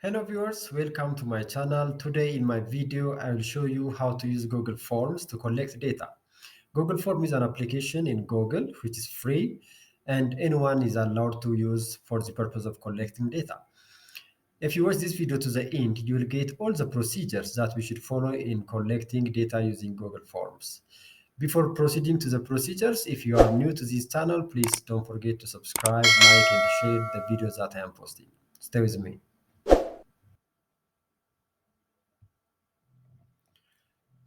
Hello viewers, welcome to my channel. Today in my video, I will show you how to use Google Forms to collect data. Google Form is an application in Google which is free and anyone is allowed to use for the purpose of collecting data. If you watch this video to the end, you will get all the procedures that we should follow in collecting data using Google Forms. Before proceeding to the procedures, if you are new to this channel, please don't forget to subscribe, like, and share the videos that I am posting. Stay with me.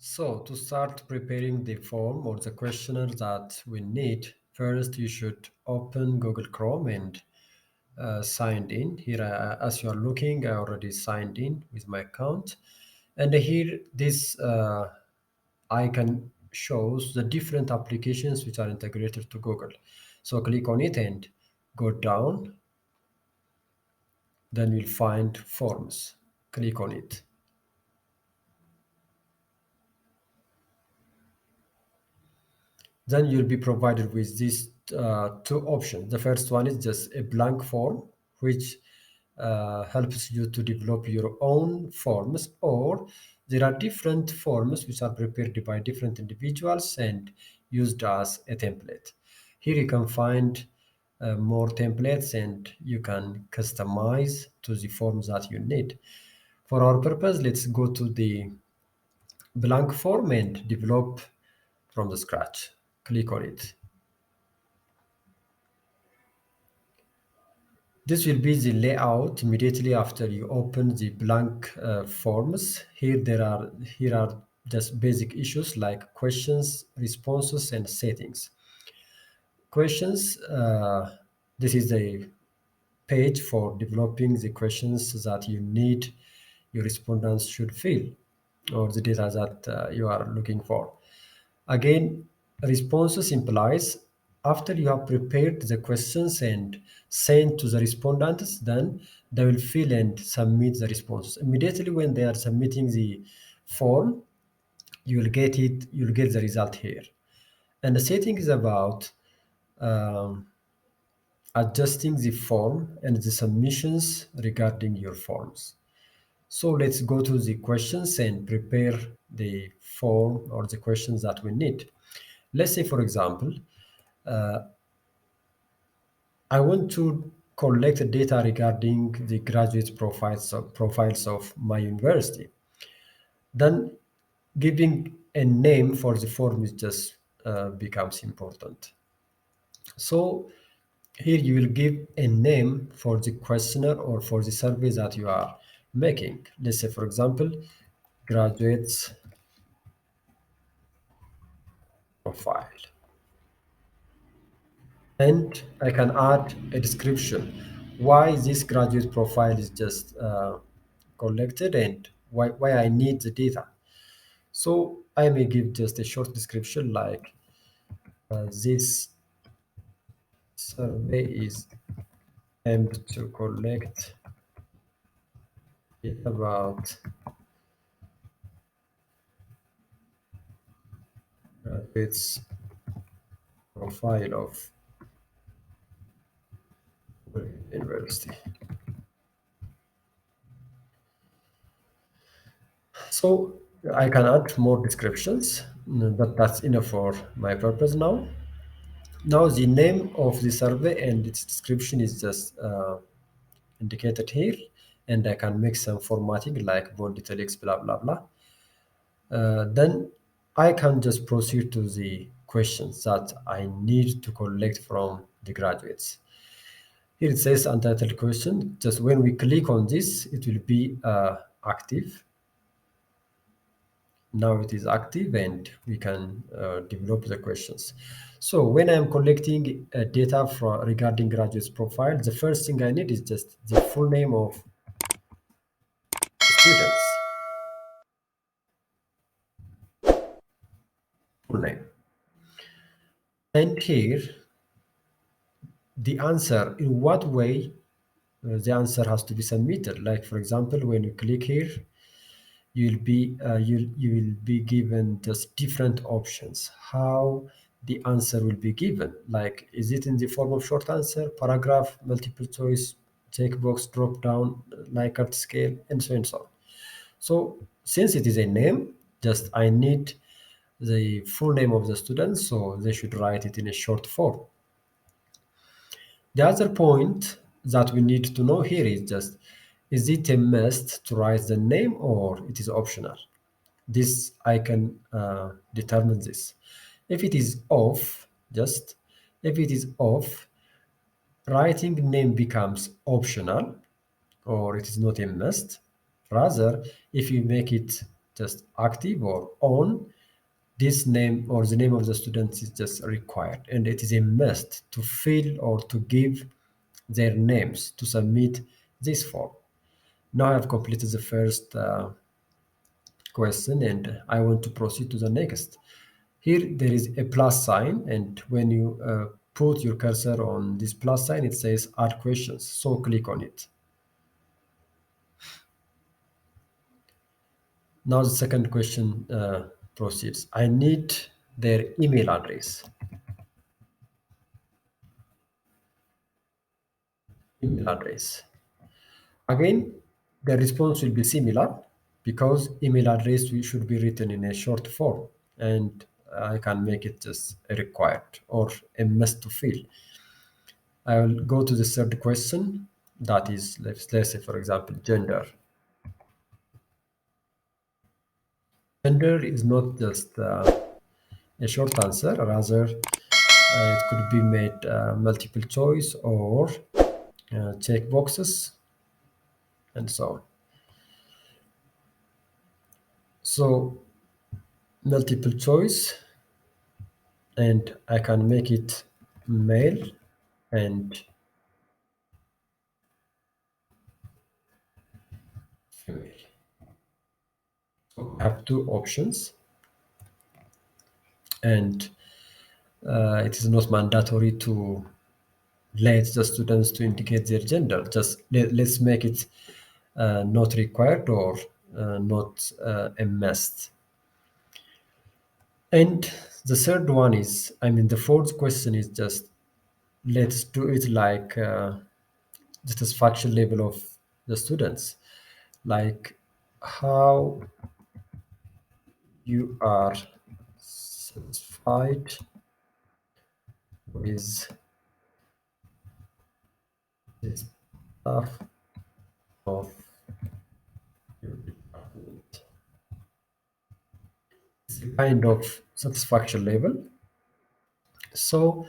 So to start preparing the form or the questionnaire that we need, first you should open Google Chrome and signed in. Here, as you are looking, I already signed in with my account. And here, this icon shows the different applications which are integrated to Google. So click on it and go down. Then you'll find Forms. Click on it. Then you'll be provided with these two options. The first one is just a blank form, which helps you to develop your own forms, or there are different forms which are prepared by different individuals and used as a template. Here you can find more templates and you can customize to the forms that you need. For our purpose, let's go to the blank form and develop from the scratch. Click on it. This will be the layout immediately after you open the blank forms. Here are just basic issues like questions, responses, and settings. Questions. This is the page for developing the questions that you need your respondents should fill, or the data that you are looking for. Again, responses implies after you have prepared the questions and sent to the respondents, then they will fill and submit the responses. Immediately when they are submitting the form, you will get it, you'll get the result here. And the setting is about um, adjusting the form and the submissions regarding your forms. So let's go to the questions and prepare the form or the questions that we need. Let's say, for example, I want to collect data regarding the graduate profiles of my university. Then giving a name for the form is just becomes important. So here you will give a name for the questionnaire or for the survey that you are making. Let's say, for example, graduates profile. And I can add a description why this graduate profile is just collected and why I need the data. So I may give just a short description like this survey is aimed to collect data about graduates profile of university. So I can add more descriptions, but that's enough for my purpose now. Now the name of the survey and its description is just indicated here, and I can make some formatting like bold italics, blah blah blah. Then I can just proceed to the questions that I need to collect from the graduates. Here it says untitled question. Just when we click on this, it will be active. Now it is active and we can develop the questions. So when I'm collecting data regarding graduates profile, the first thing I need is just the full name of students, full name. And here, the answer, in what way the answer has to be submitted. Like for example, when you click here, you will be given just different options how the answer will be given, like is it in the form of short answer, paragraph, multiple choice, checkbox drop down, Likert scale, and so on and so on. So since it is a name, just I need the full name of the student, so they should write it in a short form. The other point that we need to know here is just, is it a must to write the name or it is optional? This I can determine this. If it is off, just if it is off, writing name becomes optional or it is not a must. Rather, if you make it just active or on, this name or the name of the student is just required and it is a must to fill or to give their names to submit this form. Now I've completed the first question and I want to proceed to the next. Here there is a plus sign, and when you put your cursor on this plus sign, it says add questions. So click on it. Now the second question proceeds. I need their email address. Email address. Again, the response will be similar because email address should be written in a short form, and I can make it just a required or a must to fill. I will go to the third question. That is, let's say, for example, gender. Gender is not just a short answer, rather, it could be made multiple choice or check boxes and so on. So, multiple choice, and I can make it male and female. So, I have two options, and it is not mandatory to let the students to indicate their gender. Just let's make it not required or not a must. And the third one is, I mean, the fourth question is just let's do it like the satisfaction level of the students, like how you are satisfied with the stuff of your department. It's a kind of satisfaction level. So,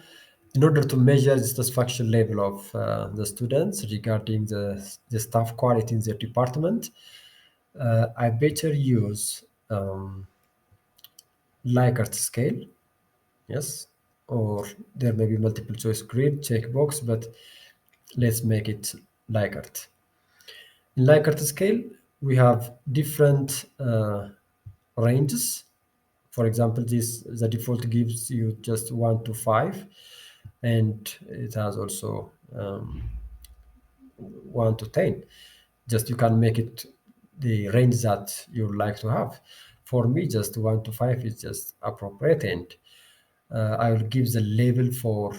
in order to measure the satisfaction level of the students regarding the staff quality in their department, I better use Likert scale, yes, or there may be multiple choice grid checkbox, but let's make it Likert. In Likert scale, we have different ranges. For example, this the default gives you just 1 to 5, and it has also 1 to 10. Just you can make it the range that you like to have. For me, just 1 to 5 is just appropriate, and I will give the label for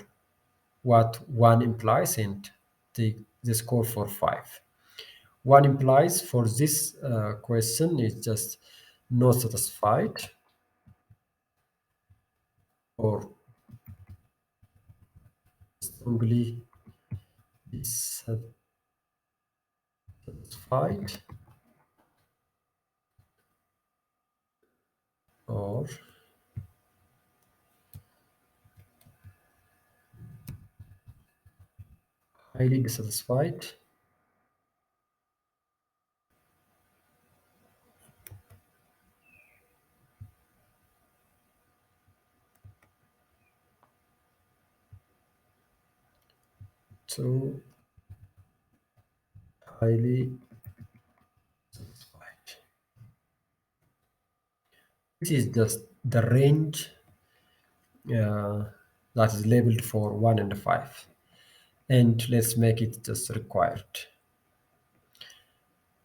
what one implies and the score for 5. One implies for this question is just not satisfied or strongly dissatisfied or highly dissatisfied. To highly satisfied. This is just the range uh, that is labeled for 1 and 5. And let's make it just required.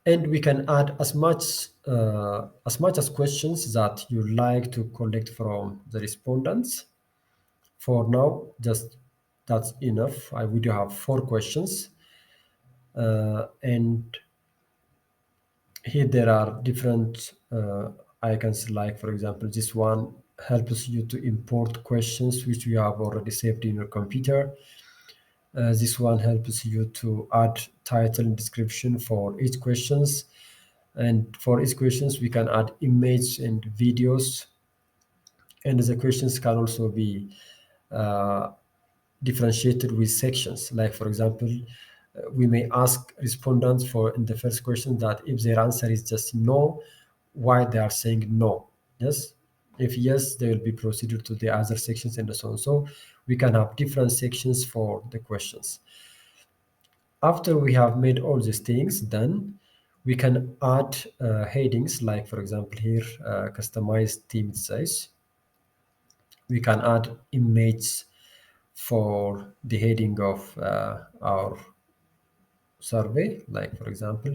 And we can add as much as questions that you like to collect from the respondents. For now, just that's enough. We do have 4 questions. And here there are different icons, like for example this one helps you to import questions which you have already saved in your computer. This one helps you to add title and description for each questions, and for each questions we can add image and videos, and the questions can also be uh, differentiated with sections. Like for example, we may ask respondents for in the first question that if their answer is just no, why they are saying no. Yes, if yes, they will be proceeded to the other sections and so on. So we can have different sections for the questions. After we have made all these things, then we can add headings. Like for example here, customized theme size. We can add image for the heading of our survey. Like for example,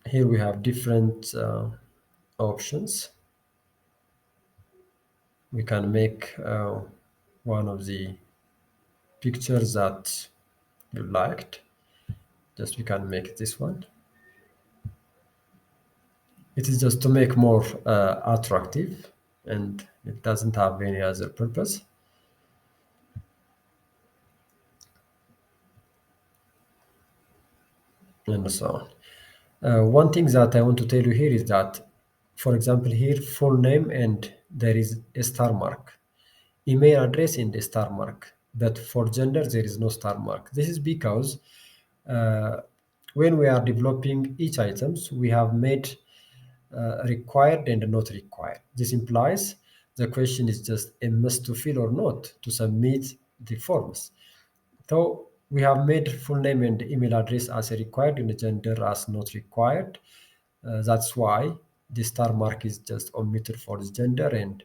here we have different options. We can make one of the pictures that you liked. Just we can make this one. It is just to make more attractive, and it doesn't have any other purpose, and so on. One thing that I want to tell you here is that, for example, here full name and there is a star mark, email address and a star mark, but for gender there is no star mark. This is because uh, when we are developing each items, we have made required and not required. This implies the question is just a must to fill or not to submit the forms. So we have made full name and email address as a required and the gender as not required. That's why the star mark is just omitted for the gender, and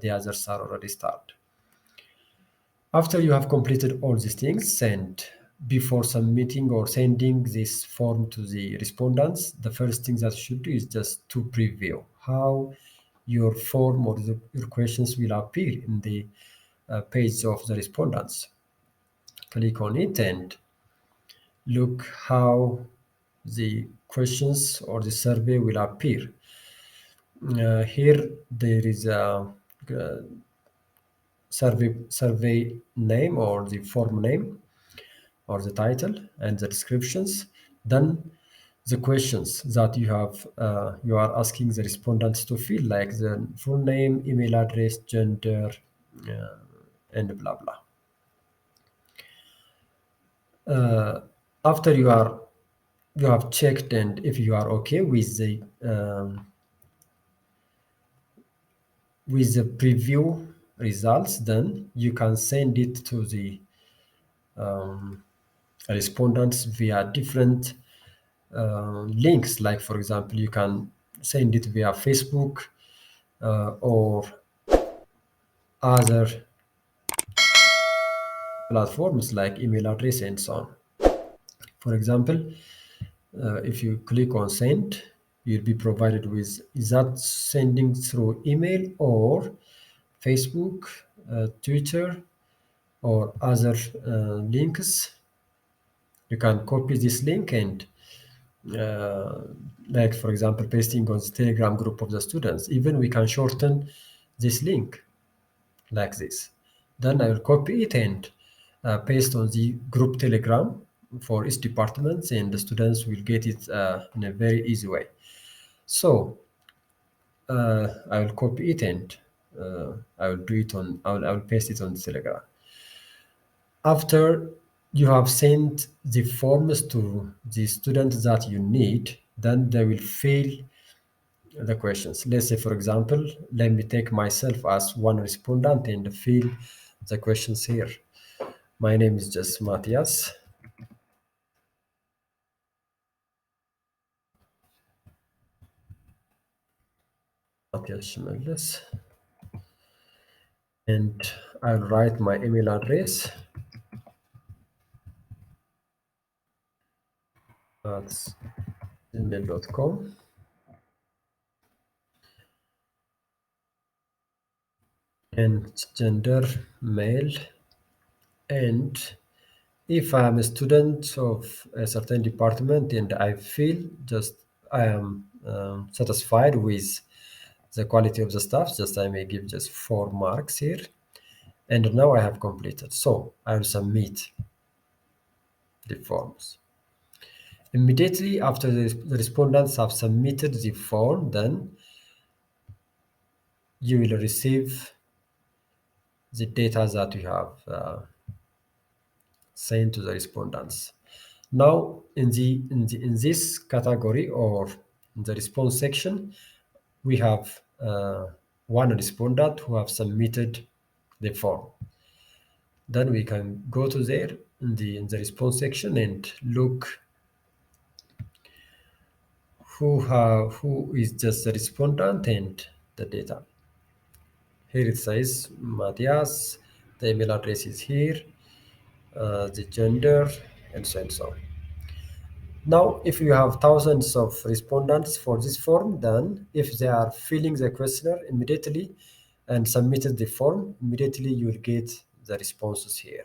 the others are already starred. After you have completed all these things, and before submitting or sending this form to the respondents, the first thing that you should do is just to preview how your form or your questions will appear in the page of the respondents. Click on it and look how the questions or the survey will appear. Here there is a survey name or the form name or the title and the descriptions. Then the questions that you are asking the respondents to fill, like the full name, email address, gender, uh, and blah blah. After you have checked and if you are okay with the preview results, then you can send it to the respondents via different links. Like for example, you can send it via Facebook or other platforms like email address and so on. For example, if you click on send, you'll be provided with is that sending through email or Facebook, Twitter, or other links. You can copy this link and uh, like for example pasting on the telegram group of the students. Even we can shorten this link like this. Then I will copy it and paste on the group telegram for each department, and the students will get it in a very easy way. So I will copy it and I will paste it on the telegram. After you have sent the forms to the students that you need, then they will fill the questions. Let's say, for example, let me take myself as one respondent and fill the questions here. My name is just Matthias. Matthias Schmeldes. And I'll write my email address. That's gmail.com. And gender male. And if I am a student of a certain department and I feel just I am satisfied with the quality of the stuff, just I may give just 4 marks here. And now I have completed. So I will submit the forms. Immediately after the respondents have submitted the form, then you will receive the data that you have sent to the respondents. Now, in this category or in the response section, we have one respondent who have submitted the form. Then we can go to there in the response section and look who is just the respondent and the data. Here it says Matthias, the email address is here, the gender, and so on and so on. Now, if you have thousands of respondents for this form, then if they are filling the questionnaire immediately and submitted the form, immediately you will get the responses here.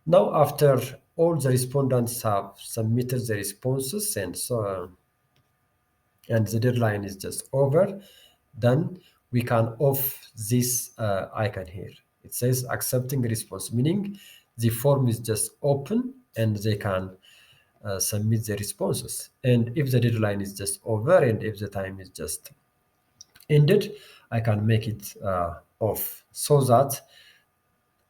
Now, after all the respondents have submitted the responses and so on, and the deadline is just over, then we can off this icon here. It says accepting response, meaning the form is just open and they can submit the responses. And if the deadline is just over and if the time is just ended, I can make it off so that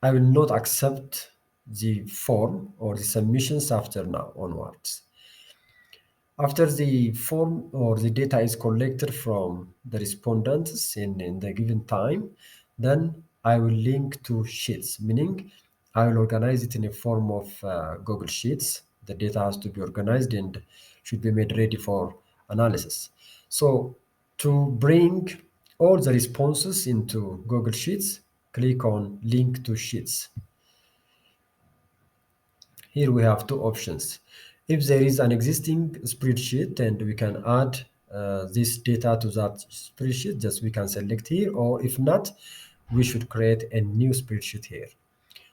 I will not accept the form or the submissions after now onwards. After the form or the data is collected from the respondents in the given time, then I will link to Sheets, meaning I will organize it in a form of Google Sheets. The data has to be organized and should be made ready for analysis. So to bring all the responses into Google Sheets, click on Link to Sheets. Here we have two options. If there is an existing spreadsheet and we can add this data to that spreadsheet, just we can select here, or if not, we should create a new spreadsheet here.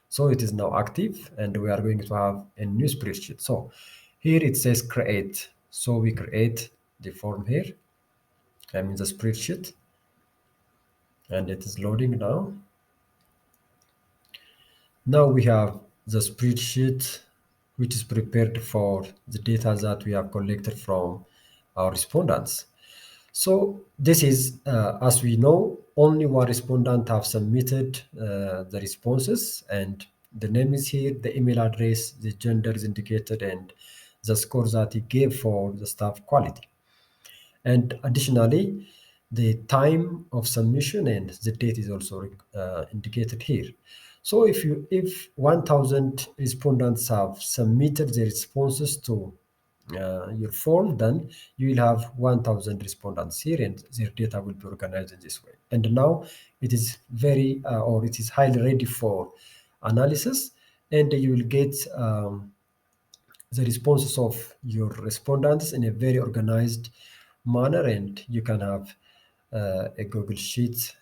So it is now active and we are going to have a new spreadsheet. So here it says create. So we create the form here. I'm in the spreadsheet and it is loading now. Now we have the spreadsheet which is prepared for the data that we have collected from our respondents. So this is, as we know, only one respondent have submitted the responses and the name is here, the email address, the gender is indicated and the score that he gave for the staff quality. And additionally, the time of submission and the date is also indicated here. So if 1,000 respondents have submitted their responses to your form, then you will have 1,000 respondents here and their data will be organized in this way. And now it is it is highly ready for analysis and you will get the responses of your respondents in a very organized manner and you can have a Google Sheet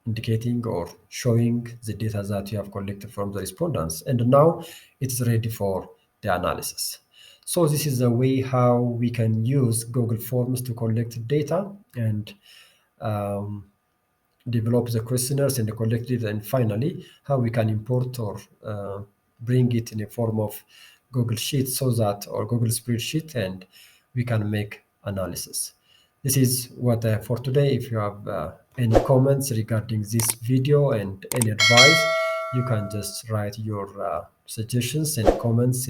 indicating or showing the data that you have collected from the respondents. And now it's ready for the analysis. So this is the way how we can use Google Forms to collect data and um, develop the questionnaires and collect it, and finally how we can import or bring it in a form of Google Sheets so that or Google spreadsheet and we can make analysis. This is what I have for today. If you have any comments regarding this video and any advice, you can just write your suggestions and comments in